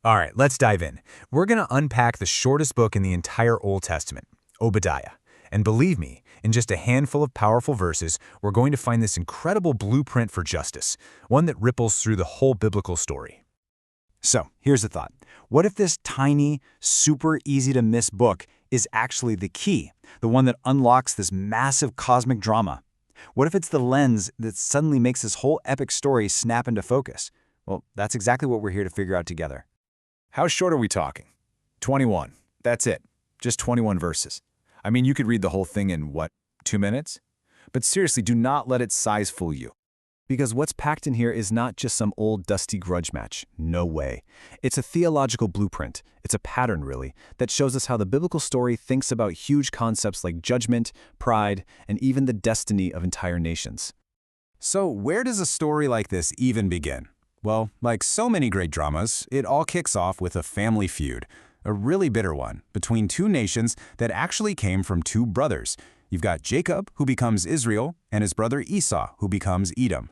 All right, let's dive in. We're going to unpack the shortest book in the entire Old Testament, Obadiah. And believe me, in just a handful of powerful verses, we're going to find this incredible blueprint for justice, one that ripples through the whole biblical story. So, here's a thought. What if this tiny, super easy-to-miss book is actually the key, the one that unlocks this massive cosmic drama? What if it's the lens that suddenly makes this whole epic story snap into focus? Well, that's exactly what we're here to figure out together. How short are we talking? 21. That's it. Just 21 verses. I mean, you could read the whole thing in, 2 minutes? But seriously, do not let its size fool you. Because what's packed in here is not just some old dusty grudge match. No way. It's a theological blueprint. It's a pattern, really, that shows us how the biblical story thinks about huge concepts like judgment, pride, and even the destiny of entire nations. So where does a story like this even begin? Well, like so many great dramas, it all kicks off with a family feud, a really bitter one, between two nations that actually came from two brothers. You've got Jacob, who becomes Israel, and his brother Esau, who becomes Edom.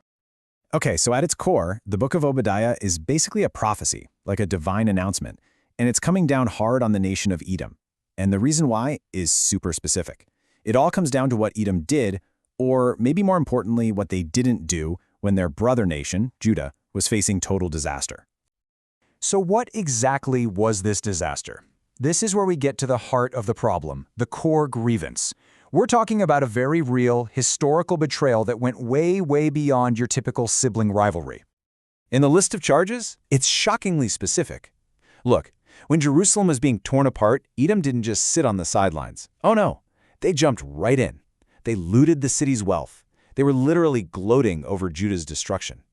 Okay, so at its core, the book of Obadiah is basically a prophecy, like a divine announcement, and it's coming down hard on the nation of Edom. And the reason why is super specific. It all comes down to what Edom did, or maybe more importantly, what they didn't do when their brother nation, Judah, was facing total disaster. So what exactly was this disaster? This is where we get to the heart of the problem, the core grievance. We're talking about a very real, historical betrayal that went way, way beyond your typical sibling rivalry. In the list of charges, it's shockingly specific. Look, when Jerusalem was being torn apart, Edom didn't just sit on the sidelines. Oh no, they jumped right in. They looted the city's wealth. They were literally gloating over Judah's destruction.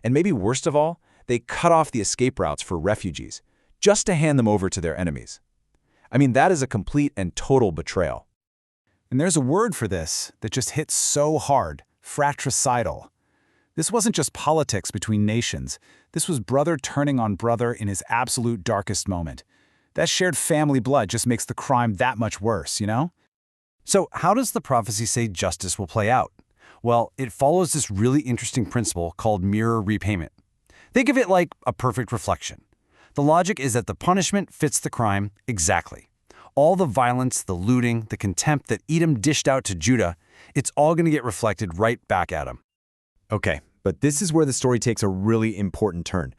And maybe worst of all, they cut off the escape routes for refugees, just to hand them over to their enemies. I mean, that is a complete and total betrayal. And there's a word for this that just hits so hard, fratricidal. This wasn't just politics between nations. This was brother turning on brother in his absolute darkest moment. That shared family blood just makes the crime that much worse, you know? So how does the prophecy say justice will play out? Well, it follows this really interesting principle called mirror repayment. Think of it like a perfect reflection. The logic is that the punishment fits the crime exactly. All the violence, the looting, the contempt that Edom dished out to Judah, it's all going to get reflected right back at him. Okay, but this is where the story takes a really important turn.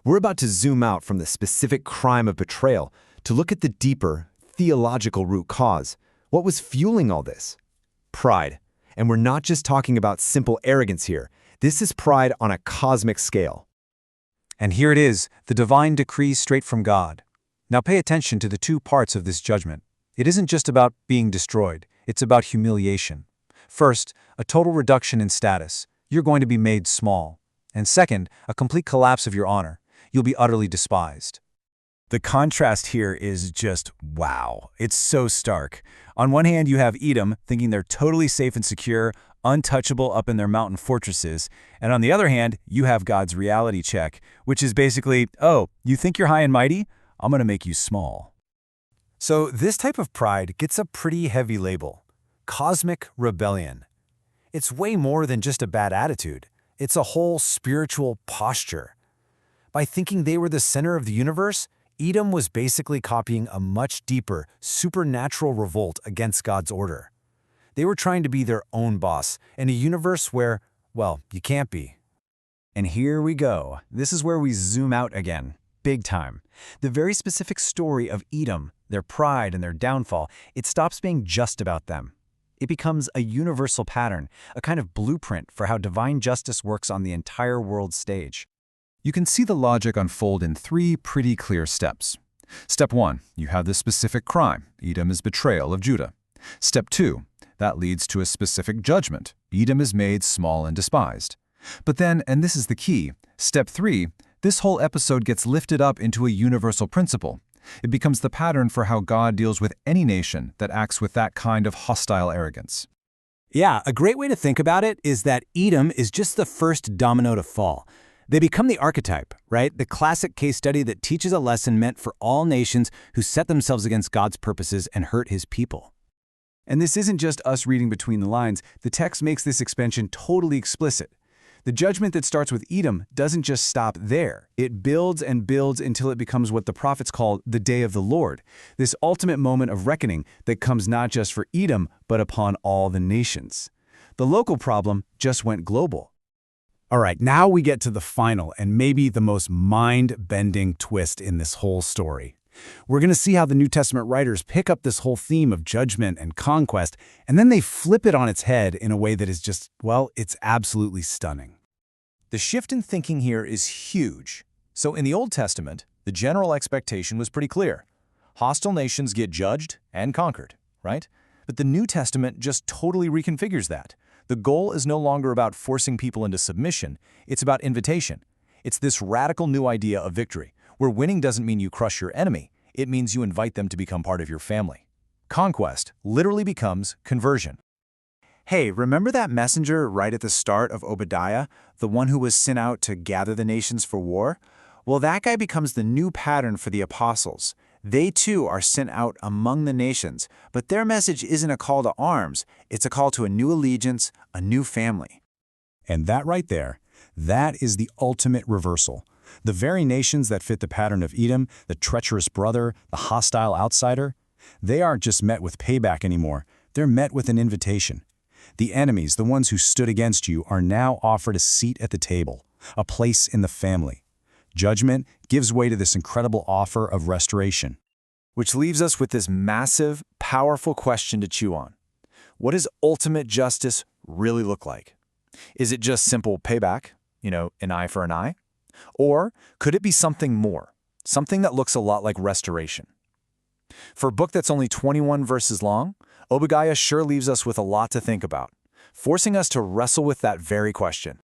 We're about to zoom out from the specific crime of betrayal to look at the deeper, theological root cause. What was fueling all this? Pride. And we're not just talking about simple arrogance here. This is pride on a cosmic scale. And here it is, the divine decree straight from God. Now pay attention to the two parts of this judgment. It isn't just about being destroyed, it's about humiliation. First, a total reduction in status. You're going to be made small. And second, a complete collapse of your honor. You'll be utterly despised. The contrast here is just wow. It's so stark. On one hand, you have Edom thinking they're totally safe and secure, untouchable up in their mountain fortresses. And on the other hand, you have God's reality check, which is basically, oh, you think you're high and mighty? I'm going to make you small. So this type of pride gets a pretty heavy label. Cosmic rebellion. It's way more than just a bad attitude. It's a whole spiritual posture. By thinking they were the center of the universe, Edom was basically copying a much deeper, supernatural revolt against God's order. They were trying to be their own boss in a universe where, well, you can't be. And here we go. This is where we zoom out again. Big time. The very specific story of Edom, their pride and their downfall, it stops being just about them. It becomes a universal pattern, a kind of blueprint for how divine justice works on the entire world stage. You can see the logic unfold in three pretty clear steps. Step 1, you have the specific crime, Edom's betrayal of Judah. Step 2, that leads to a specific judgment. Edom is made small and despised. But then, and this is the key, step 3, this whole episode gets lifted up into a universal principle. It becomes the pattern for how God deals with any nation that acts with that kind of hostile arrogance. Yeah, a great way to think about it is that Edom is just the first domino to fall. They become the archetype, right? The classic case study that teaches a lesson meant for all nations who set themselves against God's purposes and hurt his people. And this isn't just us reading between the lines. The text makes this expansion totally explicit. The judgment that starts with Edom doesn't just stop there. It builds and builds until it becomes what the prophets call the day of the Lord, this ultimate moment of reckoning that comes not just for Edom, but upon all the nations. The local problem just went global. All right, now we get to the final and maybe the most mind-bending twist in this whole story. We're going to see how the New Testament writers pick up this whole theme of judgment and conquest, and then they flip it on its head in a way that is just, well, it's absolutely stunning. The shift in thinking here is huge. So in the Old Testament, the general expectation was pretty clear. Hostile nations get judged and conquered, right? But the New Testament just totally reconfigures that. The goal is no longer about forcing people into submission, it's about invitation. It's this radical new idea of victory, where winning doesn't mean you crush your enemy, it means you invite them to become part of your family. Conquest literally becomes conversion. Hey, remember that messenger right at the start of Obadiah, the one who was sent out to gather the nations for war? Well, that guy becomes the new pattern for the apostles. They too are sent out among the nations, but their message isn't a call to arms, it's a call to a new allegiance, a new family. And that right there, that is the ultimate reversal. The very nations that fit the pattern of Edom, the treacherous brother, the hostile outsider, they aren't just met with payback anymore, they're met with an invitation. The enemies, the ones who stood against you, are now offered a seat at the table, a place in the family. Judgment gives way to this incredible offer of restoration. Which leaves us with this massive, powerful question to chew on. What does ultimate justice really look like? Is it just simple payback, an eye for an eye? Or could it be something more, something that looks a lot like restoration? For a book that's only 21 verses long, Obadiah sure leaves us with a lot to think about, forcing us to wrestle with that very question.